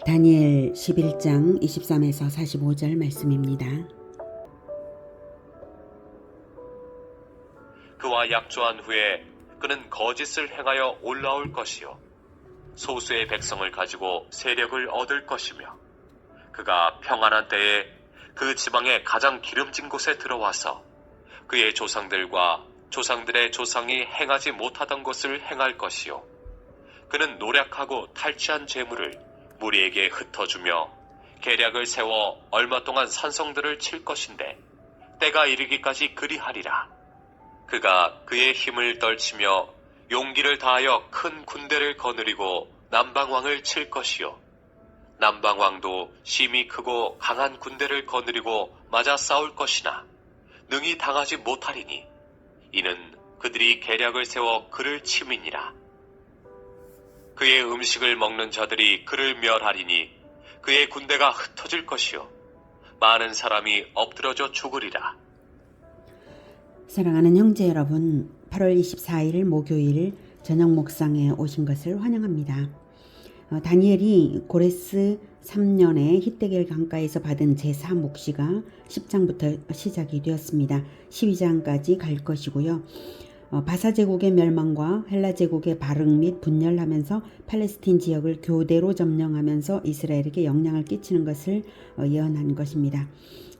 다니엘 11장 23에서 45절 말씀입니다. 그와 약조한 후에 그는 거짓을 행하여 올라올 것이요 소수의 백성을 가지고 세력을 얻을 것이며 그가 평안한 때에 그 지방의 가장 기름진 곳에 들어와서 그의 조상들과 조상들의 조상이 행하지 못하던 것을 행할 것이요 그는 노력하고 탈취한 재물을 무리에게 흩어주며 계략을 세워 얼마 동안 산성들을 칠 것인데 때가 이르기까지 그리하리라. 그가 그의 힘을 떨치며 용기를 다하여 큰 군대를 거느리고 남방왕을 칠 것이요 남방왕도 심히 크고 강한 군대를 거느리고 맞아 싸울 것이나 능히 당하지 못하리니 이는 그들이 계략을 세워 그를 침이니라. 그의 음식을 먹는 자들이 그를 멸하리니 그의 군대가 흩어질 것이요 많은 사람이 엎드러져 죽으리라. 사랑하는 형제 여러분, 8월 24일 목요일 저녁 목상에 오신 것을 환영합니다. 다니엘이 고레스 3년에 히데겔 강가에서 받은 제4묵시가 10장부터 시작이 되었습니다. 12장까지 갈 것이고요. 바사 제국의 멸망과 헬라 제국의 발흥 및 분열하면서 팔레스틴 지역을 교대로 점령하면서 이스라엘에게 영향을 끼치는 것을 예언한 것입니다.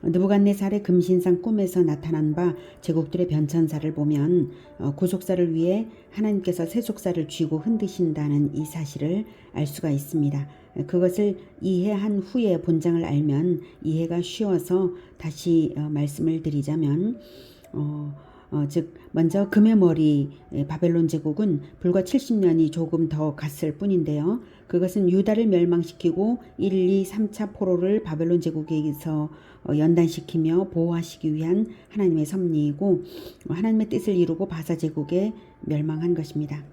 느부갓네살의 금신상 꿈에서 나타난 바 제국들의 변천사를 보면 구속사를 위해 하나님께서 세속사를 쥐고 흔드신다는 이 사실을 알 수가 있습니다. 그것을 이해한 후에 본장을 알면 이해가 쉬워서 다시 말씀을 드리자면 즉 먼저 금의 머리 바벨론 제국은 불과 70년이 조금 더 갔을 뿐인데요. 그것은 유다를 멸망시키고 1, 2, 3차 포로를 바벨론 제국에서 연단시키며 보호하시기 위한 하나님의 섭리이고 하나님의 뜻을 이루고 바사 제국에 멸망한 것입니다.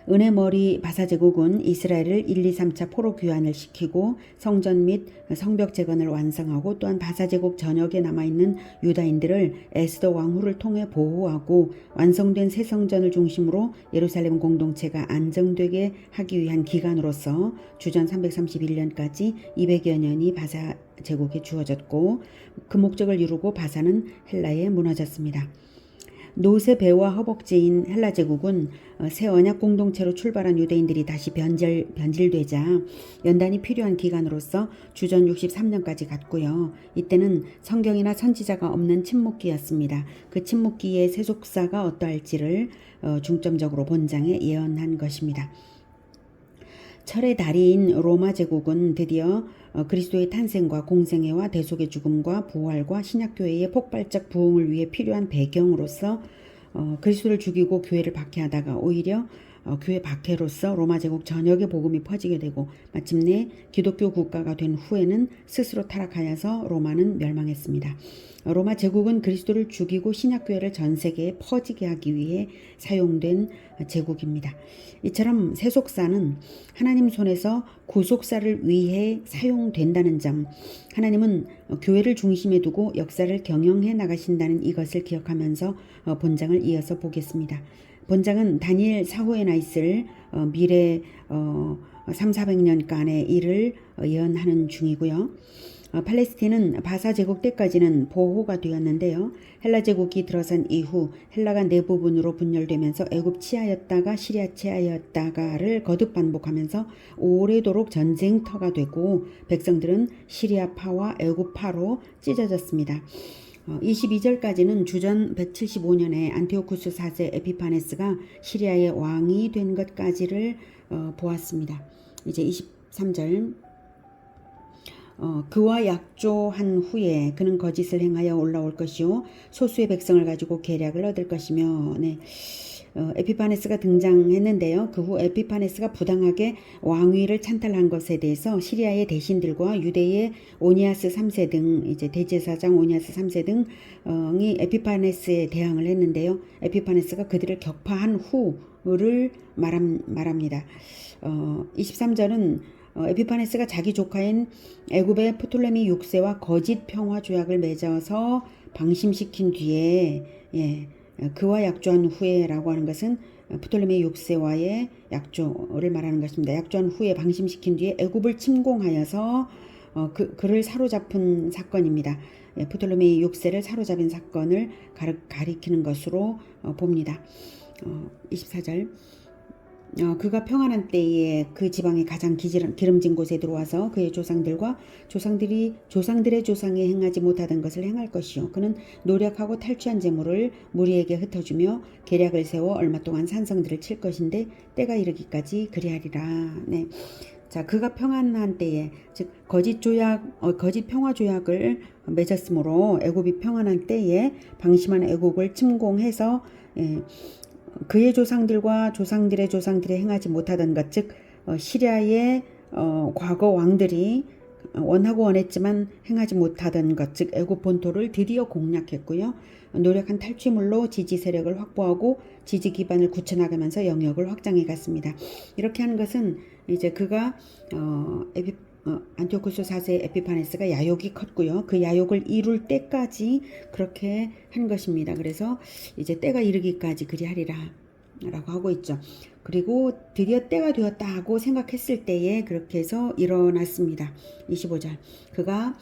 은의 머리 바사 제국은 이스라엘을 1, 2, 3차 포로 귀환을 시키고 성전 및 성벽 재건을 완성하고 또한 바사 제국 전역에 남아있는 유다인들을 에스더 왕후를 통해 보호하고 완성된 새 성전을 중심으로 예루살렘 공동체가 안정되게 하기 위한 기간으로서 주전 331년까지 200여 년이 바사 제국에 주어졌고 그 목적을 이루고 바사는 헬라에 무너졌습니다. 노세 배와 허벅지인 헬라 제국은 새 언약 공동체로 출발한 유대인들이 다시 변질되자 연단이 필요한 기간으로서 주전 63년까지 갔고요. 이때는 성경이나 선지자가 없는 침묵기였습니다. 그 침묵기의 세속사가 어떠할지를 중점적으로 본장에 예언한 것입니다. 철의 다리인 로마 제국은 드디어 그리스도의 탄생과 공생애와 대속의 죽음과 부활과 신약교회의 폭발적 부흥을 위해 필요한 배경으로서 그리스도를 죽이고 교회를 박해하다가 오히려 교회 박해로서 로마 제국 전역에 복음이 퍼지게 되고 마침내 기독교 국가가 된 후에는 스스로 타락하여서 로마는 멸망했습니다. 로마 제국은 그리스도를 죽이고 신약교회를 전 세계에 퍼지게 하기 위해 사용된 제국입니다. 이처럼 세속사는 하나님 손에서 구속사를 위해 사용된다는 점, 하나님은 교회를 중심에 두고 역사를 경영해 나가신다는 이것을 기억하면서 본장을 이어서 보겠습니다. 본장은 다니엘 사후에 나 있을 미래 300~400년간의 일을 예언하는 중이고요. 팔레스틴은 바사 제국 때까지는 보호가 되었는데요. 헬라 제국이 들어선 이후 헬라가 네 부분으로 분열되면서 애굽 치하였다가 시리아 치하였다가를 거듭 반복하면서 오래도록 전쟁터가 되고 백성들은 시리아파와 애굽파로 찢어졌습니다. 22절까지는 주전 175년에 안티오쿠스 4세 에피파네스가 시리아의 왕이 된 것까지를 보았습니다. 이제 23절 그와 약조한 후에 그는 거짓을 행하여 올라올 것이요 소수의 백성을 가지고 계략을 얻을 것이며 에피파네스가 등장했는데요. 그 후 에피파네스가 부당하게 왕위를 찬탈한 것에 대해서 시리아의 대신들과 유대의 오니아스 3세 등 이제 대제사장 오니아스 3세 등이 에피파네스에 대항을 했는데요. 에피파네스가 그들을 격파한 후를 말합니다. 23절은 에피파네스가 자기 조카인 애굽의 프톨레미 6세와 거짓 평화 조약을 맺어서 방심시킨 뒤에 그와 약조한 후에라고 하는 것은 프톨레미 6세와의 약조를 말하는 것입니다. 약조한 후에 방심시킨 뒤에 애굽을 침공하여서 그를 사로잡은 사건입니다. 프톨레미 6세를 사로잡은 사건을 가리키는 것으로 봅니다. 24절 그가 평안한 때에 그 지방의 가장 기름진 곳에 들어와서 그의 조상들의 조상에 행하지 못하던 것을 행할 것이요 그는 노력하고 탈취한 재물을 무리에게 흩어주며 계략을 세워 얼마 동안 산성들을 칠 것인데 때가 이르기까지 그리하리라. 네. 자, 그가 평안한 때에 즉 거짓 평화 조약을 맺었으므로 애굽이 평안한 때에 방심한 애굽을 침공해서 그의 조상들과 조상들의 조상들이 행하지 못하던 것, 즉 시리아의 과거 왕들이 원하고 원했지만 행하지 못하던 것, 즉 애굽 본토를 드디어 공략했고요. 노력한 탈취물로 지지 세력을 확보하고 지지 기반을 굳혀나가면서 영역을 확장해 갔습니다. 이렇게 하는 것은 이제 그가 안티오쿠스 4세 에피파네스가 야욕이 컸고요. 그 야욕을 이룰 때까지 그렇게 한 것입니다. 그래서 이제 때가 이르기까지 그리하리라 라고 하고 있죠. 그리고 드디어 때가 되었다 하고 생각했을 때에 그렇게 해서 일어났습니다. 25절 그가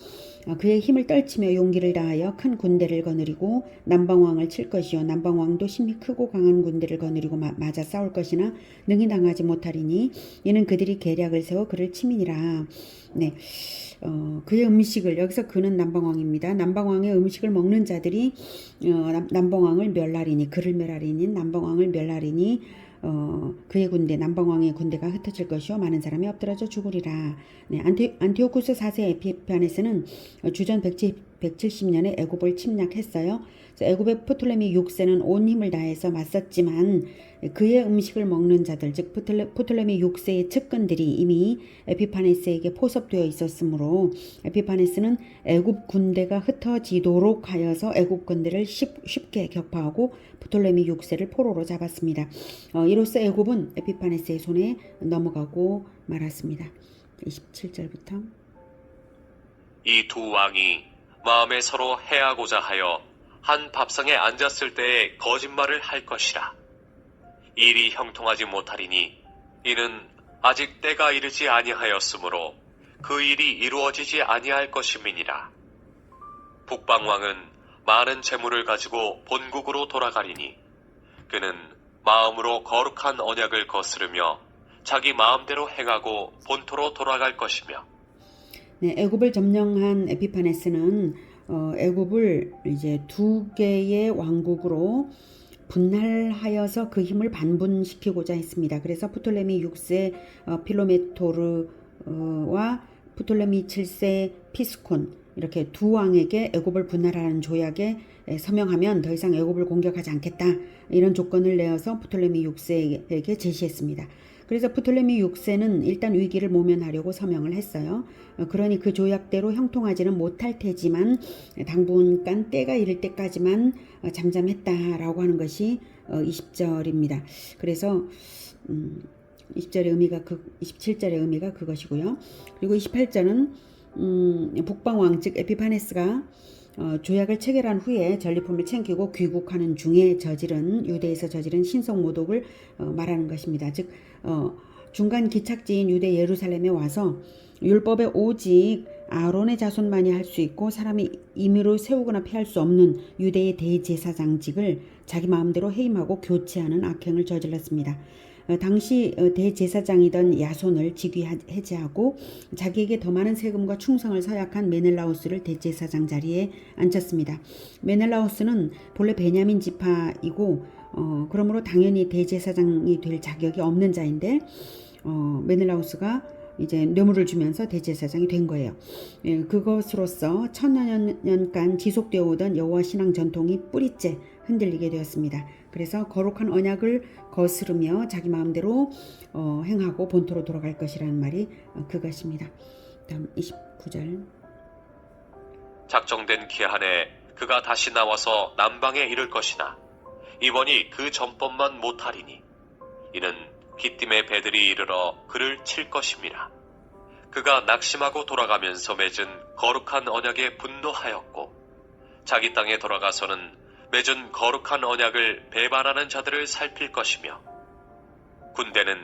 그의 힘을 떨치며 용기를 다하여 큰 군대를 거느리고 남방왕을 칠 것이요 남방왕도 힘이 크고 강한 군대를 거느리고 맞아 싸울 것이나 능히 당하지 못하리니 이는 그들이 계략을 세워 그를 치미니라. 네. 그의 음식을 여기서 그는 남방왕입니다. 남방왕의 음식을 먹는 자들이 남방왕을 멸하리니 그를 멸하리니 남방왕을 멸하리니 그의 군대 남방왕의 군대가 흩어질 것이요 많은 사람이 엎드러져 죽으리라. 네, 안티오쿠스 4세 에피파네스는 주전 170년에 애굽을 침략했어요. 애굽의 프톨레미 6세는 온 힘을 다해서 맞섰지만 그의 음식을 먹는 자들 즉 프톨레미 6세의 측근들이 이미 에피파네스에게 포섭되어 있었으므로 에피파네스는 애굽 군대가 흩어지도록 하여서 애굽 군대를 쉽게 격파하고 프톨레미 6세를 포로로 잡았습니다. 이로써 애굽은 에피파네스의 손에 넘어가고 말았습니다. 27절부터 이 두 왕이 마음에 서로 해하고자 하여 한 밥상에 앉았을 때에 거짓말을 할 것이라. 일이 형통하지 못하리니 이는 아직 때가 이르지 아니하였으므로 그 일이 이루어지지 아니할 것임이니라. 북방왕은 많은 재물을 가지고 본국으로 돌아가리니 그는 마음으로 거룩한 언약을 거스르며 자기 마음대로 행하고 본토로 돌아갈 것이며. 네, 애굽을 점령한 에피파네스는 애굽을 이제 두 개의 왕국으로 분할하여서 그 힘을 반분시키고자 했습니다. 그래서 프톨레미 6세 필로메토르와 프톨레미 7세 피스콘 이렇게 두 왕에게 애굽을 분할하는 조약에 서명하면 더 이상 애굽을 공격하지 않겠다 이런 조건을 내어서 프톨레미 6세에게 제시했습니다. 그래서 프톨레미 6세는 일단 위기를 모면하려고 서명을 했어요. 그러니 그 조약대로 형통하지는 못할 테지만 당분간 때가 이를 때까지만 잠잠했다라고 하는 것이 20절입니다. 그래서 27절의 의미가 그것이고요. 그리고 28절은 북방왕 즉 에피파네스가 조약을 체결한 후에 전리품을 챙기고 귀국하는 중에 유대에서 저지른 신성모독을 말하는 것입니다. 즉 중간 기착지인 유대 예루살렘에 와서 율법에 오직 아론의 자손만이 할 수 있고 사람이 임의로 세우거나 피할 수 없는 유대의 대제사장직을 자기 마음대로 해임하고 교체하는 악행을 저질렀습니다. 당시 대제사장이던 야손을 직위 해제하고 자기에게 더 많은 세금과 충성을 서약한 메넬라우스를 대제사장 자리에 앉혔습니다. 메넬라우스는 본래 베냐민 지파이고 그러므로 당연히 대제사장이 될 자격이 없는 자인데 메넬라우스가 이제 뇌물을 주면서 대제사장이 된 거예요. 그것으로서 천년간 지속되어 오던 여호와 신앙 전통이 뿌리째 흔들리게 되었습니다. 그래서 거룩한 언약을 거스르며 자기 마음대로 행하고 본토로 돌아갈 것이라는 말이 그것입니다. 다음 29절. 작정된 기한에 그가 다시 나와서 남방에 이를 것이나 이번이 그 전법만 못하리니 이는 기띔의 배들이 이르러 그를 칠 것임이라. 그가 낙심하고 돌아가면서 맺은 거룩한 언약에 분노하였고 자기 땅에 돌아가서는 맺은 거룩한 언약을 배반하는 자들을 살필 것이며 군대는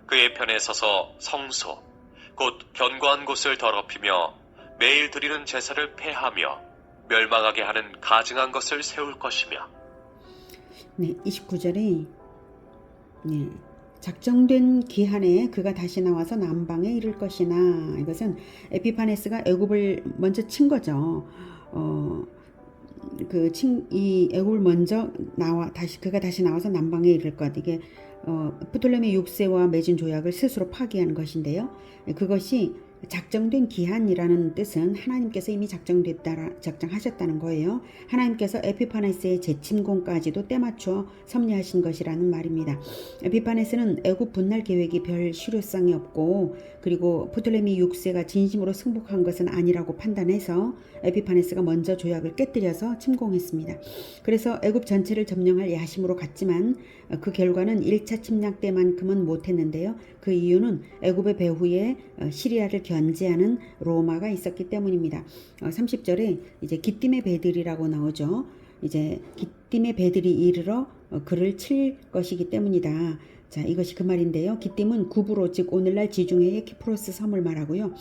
그의 편에 서서 성소, 곧 견고한 곳을 더럽히며 매일 드리는 제사를 폐하며 멸망하게 하는 가증한 것을 세울 것이며. 네, 29절에 네, 작정된 기한에 그가 다시 나와서 남방에 이를 것이나, 이것은 에피파네스가 애굽을 먼저 친 거죠. 이 애굽을 먼저 그가 다시 나와서 남방에 이를 것. 이게 프톨레미 6세와 맺은 조약을 스스로 파기한 것인데요. 그것이 작정된 기한이라는 뜻은 하나님께서 이미 작정하셨다는 거예요. 하나님께서 에피파네스의 재침공까지도 때맞춰 섭리하신 것이라는 말입니다. 에피파네스는 애굽 분날 계획이 별 실효성이 없고, 그리고 프톨레미 6세가 진심으로 승복한 것은 아니라고 판단해서 에피파네스가 먼저 조약을 깨뜨려서 침공했습니다. 그래서 애굽 전체를 점령할 야심으로 갔지만 그 결과는 1차 침략 때만큼은 못했는데요. 그 이유는 애굽의 배후에 시리아를 견제하는 로마가 있었기 때문입니다. 30절에 이제 기띔의 배들이라고 나오죠. 이제 기띔의 배들이 이르러 그를 칠 것이기 때문이다. 자, 이것이 그 말인데요. 기띔은 구브로, 즉 오늘날 지중해의 키프로스 섬을 말하고요.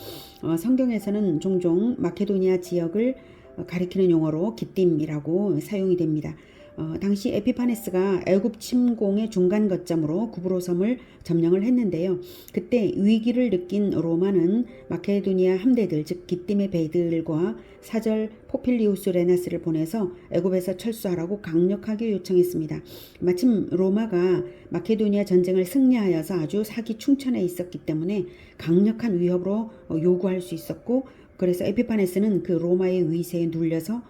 성경에서는 종종 마케도니아 지역을 가리키는 용어로 기띔이라고 사용이 됩니다. 당시 에피파네스가 애굽 침공의 중간 거점으로 구브로 섬을 점령을 했는데요. 그때 위기를 느낀 로마는 마케도니아 함대들, 즉 기띔의 배들과 사절 포필리우스 레나스를 보내서 애굽에서 철수하라고 강력하게 요청했습니다. 마침 로마가 마케도니아 전쟁을 승리하여서 아주 사기충천에 있었기 때문에 강력한 위협으로 요구할 수 있었고, 그래서 에피파네스는 그 로마의 위세에 눌려서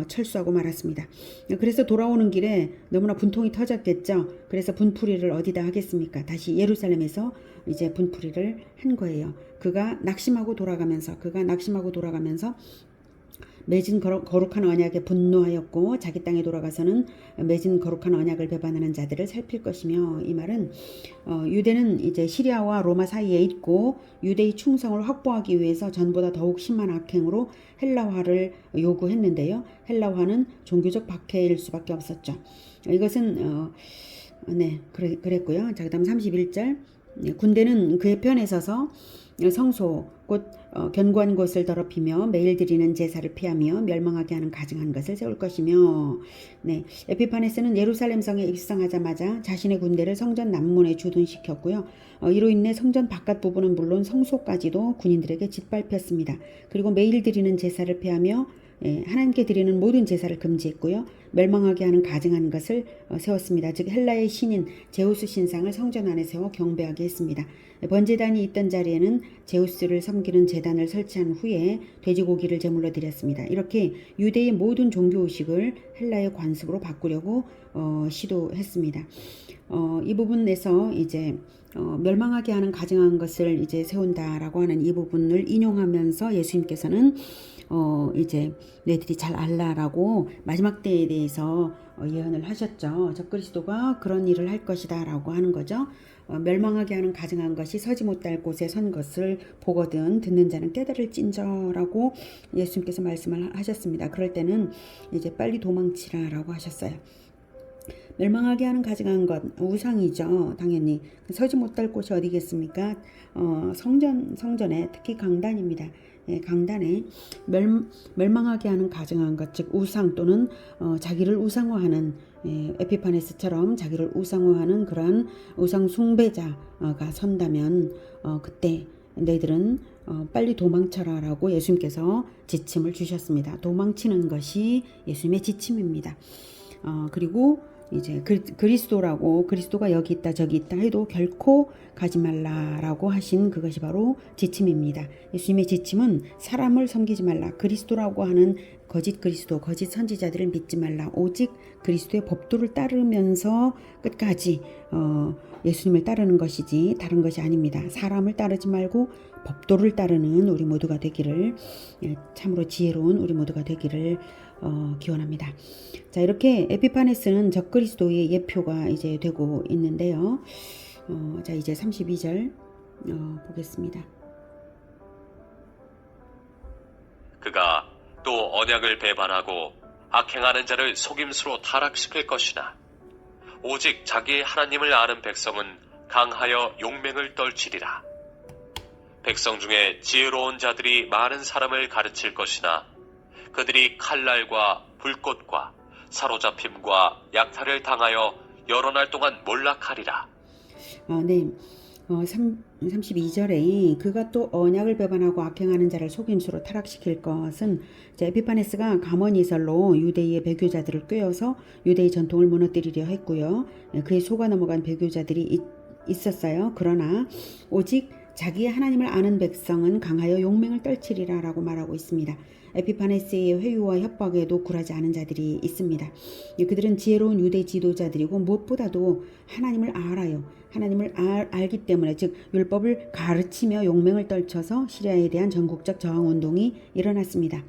철수하고 말았습니다. 그래서 돌아오는 길에 너무나 분통이 터졌겠죠. 그래서 분풀이를 어디다 하겠습니까? 다시 예루살렘에서 이제 분풀이를 한 거예요. 그가 낙심하고 돌아가면서 맺은 거룩한 언약에 분노하였고, 자기 땅에 돌아가서는 맺은 거룩한 언약을 배반하는 자들을 살필 것이며, 이 말은 유대는 이제 시리아와 로마 사이에 있고 유대의 충성을 확보하기 위해서 전보다 더욱 심한 악행으로 헬라화를 요구했는데요. 헬라화는 종교적 박해일 수밖에 없었죠. 이것은 그랬고요. 자, 그다음 31절. 군대는 그의 편에 서서 성소, 곧 견고한 곳을 더럽히며 매일 드리는 제사를 피하며 멸망하게 하는 가증한 것을 세울 것이며, 에피파네스는 예루살렘 성에 입성하자마자 자신의 군대를 성전 남문에 주둔시켰고요. 이로 인해 성전 바깥 부분은 물론 성소까지도 군인들에게 짓밟혔습니다. 그리고 매일 드리는 제사를 피하며 하나님께 드리는 모든 제사를 금지했고요. 멸망하게 하는 가증한 것을 세웠습니다. 즉 헬라의 신인 제우스 신상을 성전 안에 세워 경배하게 했습니다. 번제단이 있던 자리에는 제우스를 섬기는 제단을 설치한 후에 돼지고기를 제물로 드렸습니다. 이렇게 유대의 모든 종교의식을 헬라의 관습으로 바꾸려고 시도했습니다. 이 부분에서 이제 멸망하게 하는 가증한 것을 이제 세운다라고 하는 이 부분을 인용하면서 예수님께서는 이제 너희들이 잘 알라라고 마지막 때에 대해서 예언을 하셨죠. 적그리스도가 그런 일을 할 것이다 라고 하는 거죠. 멸망하게 하는 가증한 것이 서지 못할 곳에 선 것을 보거든 듣는 자는 깨달을진저라고 예수님께서 말씀을 하셨습니다. 그럴 때는 이제 빨리 도망치라라고 하셨어요. 멸망하게 하는 가증한 것, 우상이죠. 당연히 서지 못할 곳이 어디겠습니까? 성전에, 특히 강단입니다. 강단에 멸망하게 하는 가증한 것, 즉 우상 또는 자기를 우상화하는, 에피파네스처럼 자기를 우상화하는 그러한 우상 숭배자가 선다면 그때 너희들은 빨리 도망쳐라라고 예수님께서 지침을 주셨습니다. 도망치는 것이 예수님의 지침입니다. 그리고 이제 그리스도가 여기 있다 저기 있다 해도 결코 가지 말라라고 하신 그것이 바로 지침입니다. 예수님의 지침은 사람을 섬기지 말라, 그리스도라고 하는 거짓 그리스도, 거짓 선지자들을 믿지 말라, 오직 그리스도의 법도를 따르면서 끝까지 예수님을 따르는 것이지 다른 것이 아닙니다. 사람을 따르지 말고 법도를 따르는 우리 모두가 되기를, 참으로 지혜로운 우리 모두가 되기를 기원합니다. 자, 이렇게 에피파네스는 적그리스도의 예표가 이제 되고 있는데요. 자, 이제 32절 보겠습니다. 그가 또 언약을 배반하고 악행하는 자를 속임수로 타락시킬 것이나 오직 자기의 하나님을 아는 백성은 강하여 용맹을 떨치리라. 백성 중에 지혜로운 자들이 많은 사람을 가르칠 것이나 그들이 칼날과 불꽃과 사로잡힘과 약탈을 당하여 여러 날 동안 몰락하리라. 네. 32절에 그가 또 언약을 배반하고 악행하는 자를 속임수로 타락시킬 것은 에피파네스가 가머니설로 유대의 배교자들을 꿰어서 유대의 전통을 무너뜨리려 했고요. 그에 속아 넘어간 배교자들이 있었어요. 그러나 오직 자기의 하나님을 아는 백성은 강하여 용맹을 떨치리라 라고 말하고 있습니다. 에피파네스의 회유와 협박에도 굴하지 않은 자들이 있습니다. 그들은 지혜로운 유대 지도자들이고 무엇보다도 하나님을 알아요. 하나님을 알기 때문에 즉 율법을 가르치며 용맹을 떨쳐서 시리아에 대한 전국적 저항운동이 일어났습니다.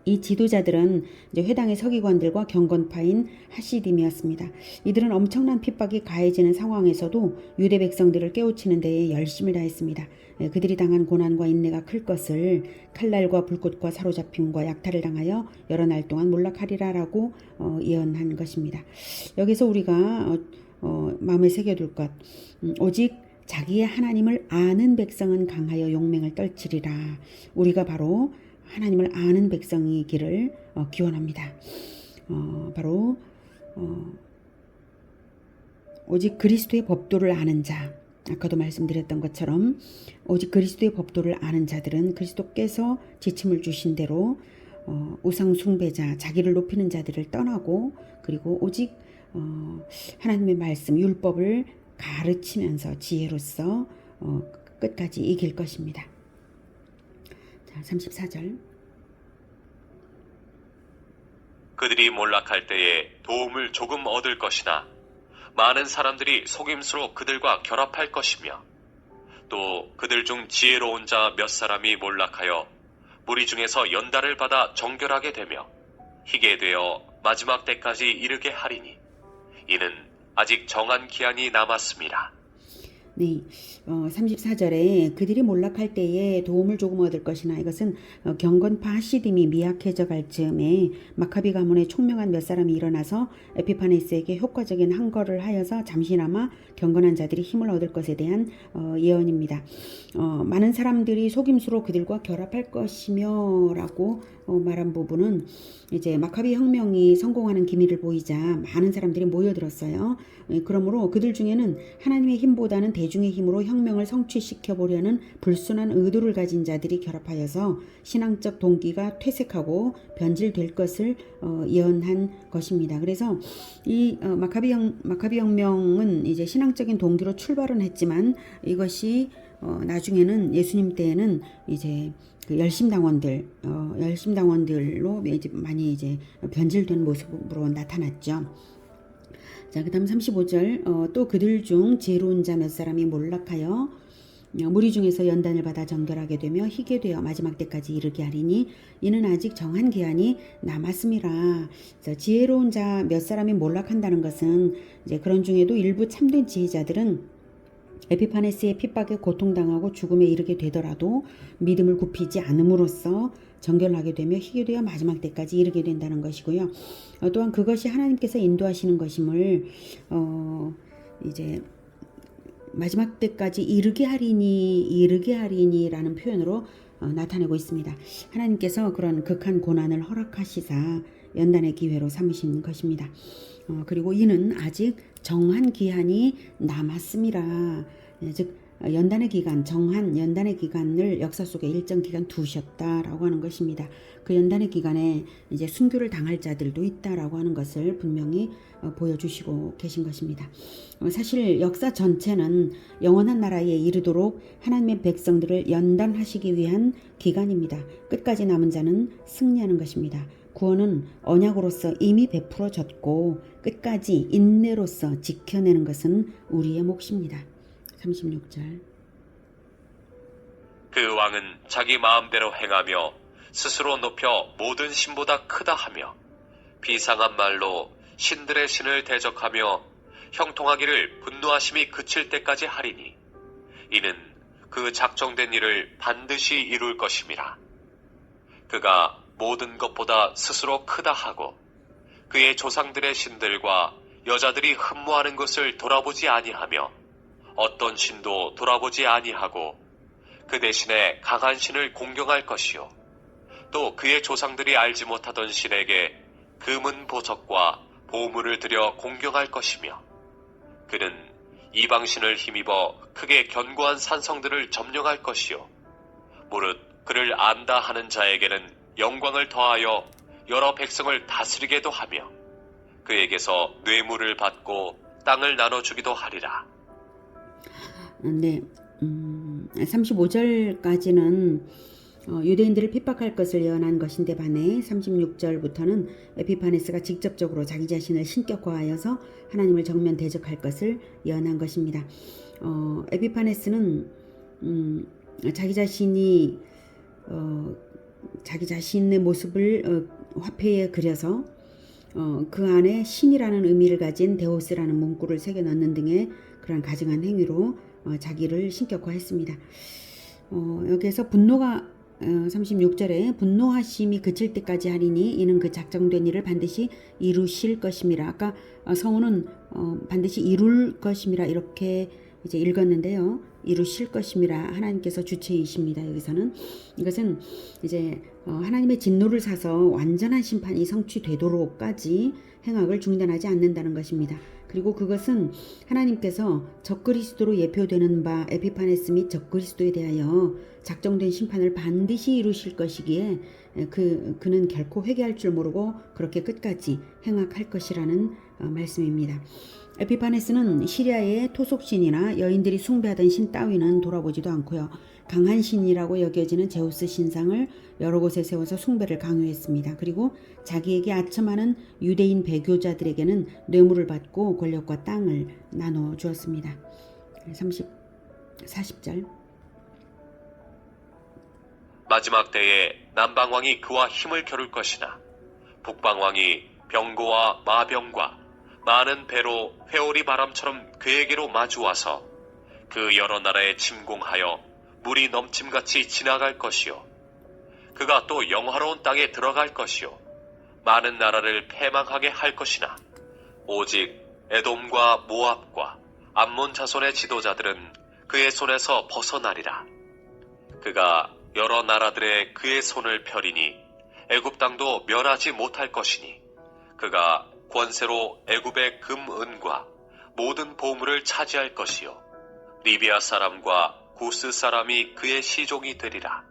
이 지도자들은 이제 회당의 서기관들과 경건파인 하시딤이었습니다. 이들은 엄청난 핍박이 가해지는 상황에서도 유대 백성들을 깨우치는 데에 열심을 다했습니다. 그들이 당한 고난과 인내가 클 것을 칼날과 불꽃과 사로잡힘과 약탈을 당하여 여러 날 동안 몰락하리라라고 예언한 것입니다. 여기서 우리가 마음에 새겨둘 것, 오직 자기의 하나님을 아는 백성은 강하여 용맹을 떨치리라. 우리가 바로 하나님을 아는 백성이기를 기원합니다. 바로 오직 그리스도의 법도를 아는 자, 아까도 말씀드렸던 것처럼 오직 그리스도의 법도를 아는 자들은 그리스도께서 지침을 주신 대로 우상 숭배자, 자기를 높이는 자들을 떠나고 그리고 오직 하나님의 말씀, 율법을 가르치면서 지혜로서 끝까지 이길 것입니다. 자, 34절. 그들이 몰락할 때에 도움을 조금 얻을 것이나 많은 사람들이 속임수로 그들과 결합할 것이며 또 그들 중 지혜로운 자 몇 사람이 몰락하여 무리 중에서 연단을 받아 정결하게 되며 희게 되어 마지막 때까지 이르게 하리니 이는 아직 정한 기한이 남았습니다. 네, 34절에 그들이 몰락할 때에 도움을 조금 얻을 것이나 이것은 경건파 하시딤이 미약해져 갈 즈음에 마카비 가문의 총명한 몇 사람이 일어나서 에피파네스에게 효과적인 항거를 하여서 잠시나마 경건한 자들이 힘을 얻을 것에 대한 예언입니다. 많은 사람들이 속임수로 그들과 결합할 것이며 라고 말한 부분은 이제 마카비 혁명이 성공하는 기미를 보이자 많은 사람들이 모여들었어요. 그러므로 그들 중에는 하나님의 힘보다는 대중의 힘으로 혁명을 성취시켜 보려는 불순한 의도를 가진 자들이 결합하여서 신앙적 동기가 퇴색하고 변질될 것을 예언한 것입니다. 그래서 이 마카비 혁명은 이제 신앙적인 동기로 출발은 했지만 이것이 나중에는 예수님 때에는 이제 그 열심당원들로 이제 많이 이제 변질된 모습으로 나타났죠. 자, 그다음 35절 또 그들 중 지혜로운 자 몇 사람이 몰락하여 무리 중에서 연단을 받아 정결하게 되며 희게 되어 마지막 때까지 이르게 하리니 이는 아직 정한 기한이 남았음이라. 지혜로운 자 몇 사람이 몰락한다는 것은 이제 그런 중에도 일부 참된 지혜자들은 에피파네스의 핍박에 고통당하고 죽음에 이르게 되더라도 믿음을 굽히지 않음으로써 정결하게 되며 희게 되어 마지막 때까지 이르게 된다는 것이고요. 또한 그것이 하나님께서 인도하시는 것임을 이제 마지막 때까지 이르게 하리니라는 표현으로 나타내고 있습니다. 하나님께서 그런 극한 고난을 허락하시사 연단의 기회로 삼으신 것입니다. 그리고 이는 아직 정한 기한이 남았음이라. 즉 연단의 기간, 정한 연단의 기간을 역사 속에 일정 기간 두셨다라고 하는 것입니다. 그 연단의 기간에 이제 순교를 당할 자들도 있다라고 하는 것을 분명히 보여주시고 계신 것입니다. 사실 역사 전체는 영원한 나라에 이르도록 하나님의 백성들을 연단하시기 위한 기간입니다. 끝까지 남은 자는 승리하는 것입니다. 구원은 언약으로서 이미 베풀어졌고 끝까지 인내로서 지켜내는 것은 우리의 몫입니다. 36절. 그 왕은 자기 마음대로 행하며 스스로 높여 모든 신보다 크다 하며 비상한 말로 신들의 신을 대적하며 형통하기를 분노하심이 그칠 때까지 하리니 이는 그 작정된 일을 반드시 이룰 것임이라. 그가 모든 것보다 스스로 크다 하고 그의 조상들의 신들과 여자들이 흠모하는 것을 돌아보지 아니하며 어떤 신도 돌아보지 아니하고 그 대신에 강한 신을 공경할 것이요 또 그의 조상들이 알지 못하던 신에게 금은 보석과 보물을 들여 공경할 것이며 그는 이방신을 힘입어 크게 견고한 산성들을 점령할 것이요 무릇 그를 안다 하는 자에게는 영광을 더하여 여러 백성을 다스리게도 하며 그에게서 뇌물을 받고 땅을 나눠주기도 하리라. 네, 35절까지는 유대인들을 핍박할 것을 예언한 것인데 반해 36절부터는 에피파네스가 직접적으로 자기 자신을 신격화하여서 하나님을 정면 대적할 것을 예언한 것입니다. 에피파네스는 자기 자신의 모습을 화폐에 그려서 그 안에 신이라는 의미를 가진 데오스라는 문구를 새겨 넣는 등의 그런 가증한 행위로 자기를 신격화했습니다. 여기에서 분노가 36절에 분노하심이 그칠 때까지 하리니 이는 그 작정된 일을 반드시 이루실 것임이라. 아까 성우는 반드시 이룰 것임이라 이렇게 이제 읽었는데요. 이루실 것임이라 하나님께서 주체이십니다. 여기서는 이것은 이제 하나님의 진노를 사서 완전한 심판이 성취되도록까지 행악을 중단하지 않는다는 것입니다. 그리고 그것은 하나님께서 적그리스도로 예표되는 바 에피파네스 및 적그리스도에 대하여 작정된 심판을 반드시 이루실 것이기에 그는 결코 회개할 줄 모르고 그렇게 끝까지 행악할 것이라는 말씀입니다. 에피파네스는 시리아의 토속신이나 여인들이 숭배하던 신 따위는 돌아보지도 않고요. 강한 신이라고 여겨지는 제우스 신상을 여러 곳에 세워서 숭배를 강요했습니다. 그리고 자기에게 아첨하는 유대인 배교자들에게는 뇌물을 받고 권력과 땅을 나눠 주었습니다. 40절 마지막 때에 남방왕이 그와 힘을 겨룰 것이나 북방왕이 병고와 마병과 많은 배로 회오리 바람처럼 그에게로 마주와서 그 여러 나라에 침공하여 물이 넘침같이 지나갈 것이요 그가 또 영화로운 땅에 들어갈 것이요 많은 나라를 패망하게 할 것이나 오직 에돔과 모압과 암몬 자손의 지도자들은 그의 손에서 벗어나리라. 그가 여러 나라들의 그의 손을 펴리니 애굽 땅도 면하지 못할 것이니 그가 권세로 애굽의 금, 은과 모든 보물을 차지할 것이요 리비아 사람과 구스 사람이 그의 시종이 되리라.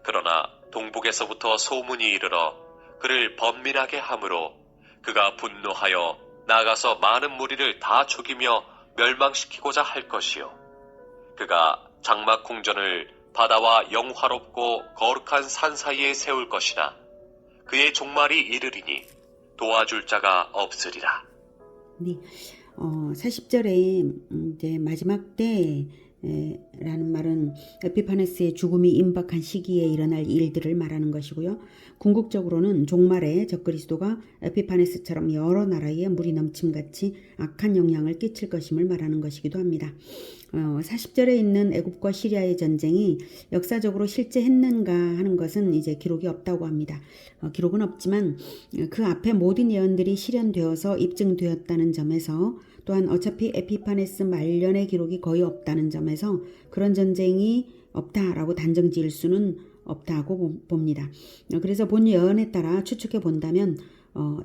그러나 동북에서부터 소문이 이르러 그를 번민하게 함으로 그가 분노하여 나가서 많은 무리를 다 죽이며 멸망시키고자 할 것이요 그가 장막 궁전을 바다와 영화롭고 거룩한 산 사이에 세울 것이나 그의 종말이 이르리니 도와줄 자가 없으리라. 네, 40절에 이제 마지막 때라는 말은 에피파네스의 죽음이 임박한 시기에 일어날 일들을 말하는 것이고요. 궁극적으로는 종말에 적그리스도가 에피파네스처럼 여러 나라에 물이 넘침같이 악한 영향을 끼칠 것임을 말하는 것이기도 합니다. 40절에 있는 애굽과 시리아의 전쟁이 역사적으로 실제 했는가 하는 것은 이제 기록이 없다고 합니다. 기록은 없지만 그 앞에 모든 예언들이 실현되어서 입증되었다는 점에서 또한 어차피 에피파네스 말년의 기록이 거의 없다는 점에서 그런 전쟁이 없다라고 단정 지을 수는 없다고 봅니다. 그래서 본 예언에 따라 추측해 본다면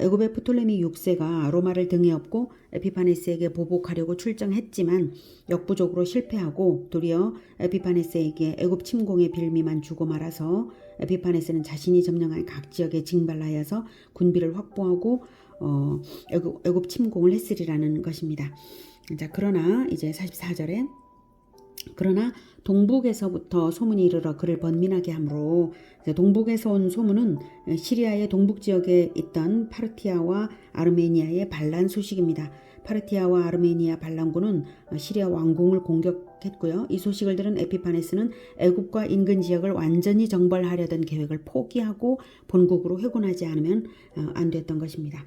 애굽의 프톨레미 6세가 로마를 등에 업고 에피파네스에게 보복하려고 출정했지만 역부족으로 실패하고 도리어 에피파네스에게 애굽 침공의 빌미만 주고 말아서 에피파네스는 자신이 점령한 각 지역에 징발하여서 군비를 확보하고 애굽 침공을 했으리라는 것입니다. 자, 그러나 이제 44절에 그러나 동북에서부터 소문이 이르러 그를 번민하게 하므로 동북에서 온 소문은 시리아의 동북 지역에 있던 파르티아와 아르메니아의 반란 소식입니다. 파르티아와 아르메니아 반란군은 시리아 왕궁을 공격했고요. 이 소식을 들은 에피파네스는 애굽과 인근 지역을 완전히 정벌하려던 계획을 포기하고 본국으로 회군하지 않으면 안 됐던 것입니다.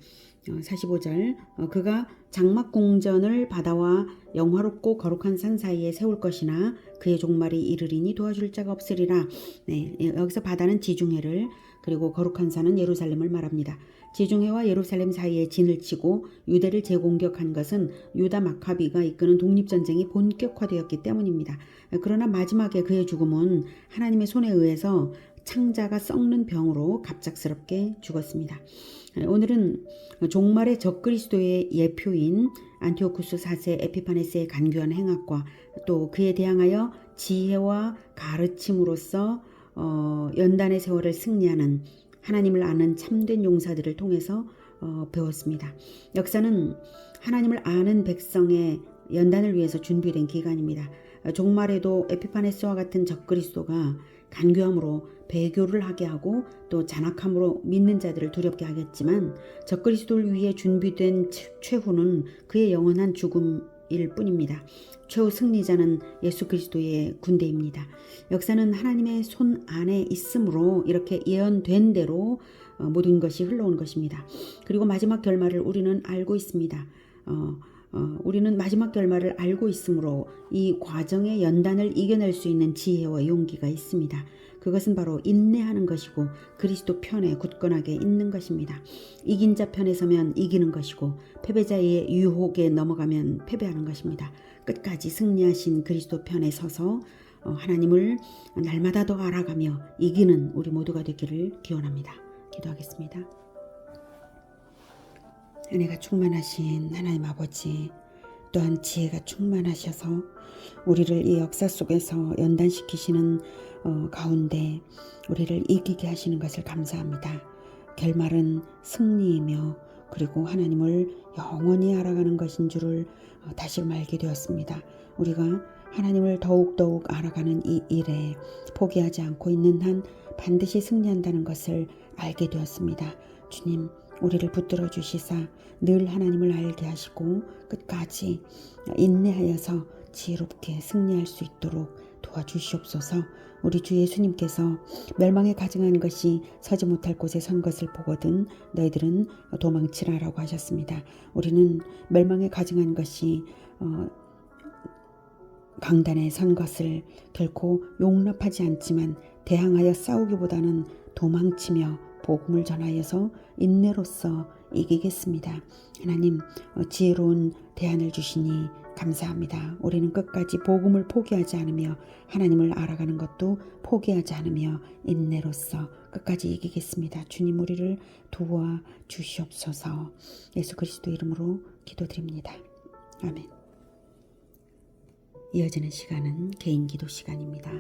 45절 그가 장막궁전을 바다와 영화롭고 거룩한 산 사이에 세울 것이나 그의 종말이 이르리니 도와줄 자가 없으리라. 네, 여기서 바다는 지중해를 그리고 거룩한 산은 예루살렘을 말합니다. 지중해와 예루살렘 사이에 진을 치고 유대를 재공격한 것은 유다 마카비가 이끄는 독립전쟁이 본격화되었기 때문입니다. 그러나 마지막에 그의 죽음은 하나님의 손에 의해서 창자가 썩는 병으로 갑작스럽게 죽었습니다. 오늘은 종말의 적그리스도의 예표인 안티오쿠스 4세 에피파네스의 간교한 행악과 또 그에 대항하여 지혜와 가르침으로써 연단의 세월을 승리하는 하나님을 아는 참된 용사들을 통해서 배웠습니다. 역사는 하나님을 아는 백성의 연단을 위해서 준비된 기간입니다. 종말에도 에피파네스와 같은 적그리스도가 간교함으로 배교를 하게 하고 또 잔악함으로 믿는 자들을 두렵게 하겠지만 적그리스도를 위해 준비된 최후는 그의 영원한 죽음일 뿐입니다. 최후 승리자는 예수 그리스도의 군대입니다. 역사는 하나님의 손 안에 있으므로 이렇게 예언된 대로 모든 것이 흘러온 것입니다. 그리고 마지막 결말을 우리는 알고 있습니다. 우리는 마지막 결말을 알고 있으므로 이 과정의 연단을 이겨낼 수 있는 지혜와 용기가 있습니다. 그것은 바로 인내하는 것이고 그리스도 편에 굳건하게 있는 것입니다. 이긴 자 편에 서면 이기는 것이고 패배자의 유혹에 넘어가면 패배하는 것입니다. 끝까지 승리하신 그리스도 편에 서서 하나님을 날마다 더 알아가며 이기는 우리 모두가 되기를 기원합니다. 기도하겠습니다. 은혜가 충만하신 하나님 아버지, 또한 지혜가 충만하셔서 우리를 이 역사 속에서 연단시키시는 가운데 우리를 이기게 하시는 것을 감사합니다. 결말은 승리이며 그리고 하나님을 영원히 알아가는 것인 줄을 다시금 알게 되었습니다. 우리가 하나님을 더욱더욱 알아가는 이 일에 포기하지 않고 있는 한 반드시 승리한다는 것을 알게 되었습니다. 주님, 우리를 붙들어 주시사 늘 하나님을 알게 하시고 끝까지 인내하여서 지혜롭게 승리할 수 있도록 도와주시옵소서. 우리 주 예수님께서 멸망에 가증한 것이 서지 못할 곳에 선 것을 보거든 너희들은 도망치라라고 하셨습니다. 우리는 멸망에 가증한 것이 강단에 선 것을 결코 용납하지 않지만 대항하여 싸우기보다는 도망치며 복음을 전하여서 인내로써 이기겠습니다. 하나님, 지혜로운 대안을 주시니 감사합니다. 우리는 끝까지 복음을 포기하지 않으며 하나님을 알아가는 것도 포기하지 않으며 인내로써 끝까지 이기겠습니다. 주님, 우리를 도와 주시옵소서. 예수 그리스도 이름으로 기도드립니다. 아멘. 이어지는 시간은 개인 기도 시간입니다.